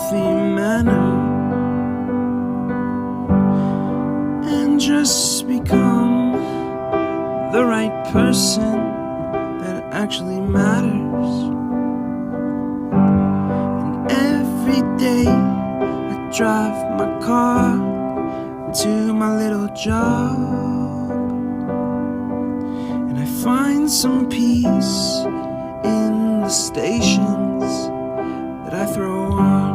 healthy manner and just become the right person that actually matters. And every day I drive my car to my little job, and I find some peace in the stations that I throw on.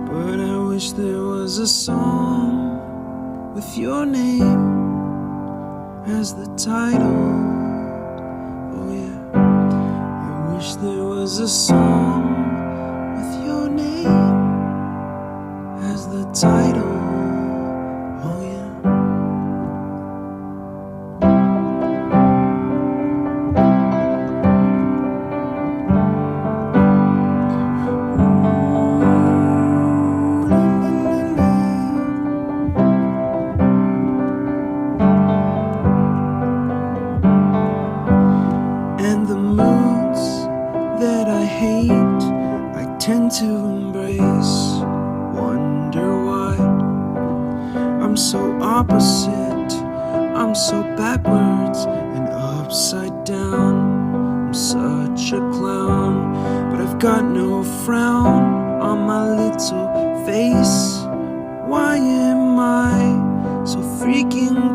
But I wish there was a song with your name as the title. Oh yeah, I wish there was a song with your name as the title. Oh yeah. And the moods that I hate, I tend to embrace. Wonder why I'm so opposite, I'm so backwards and upside down. I'm such a clown, but I've got no frown on my little face. Why am I so freaking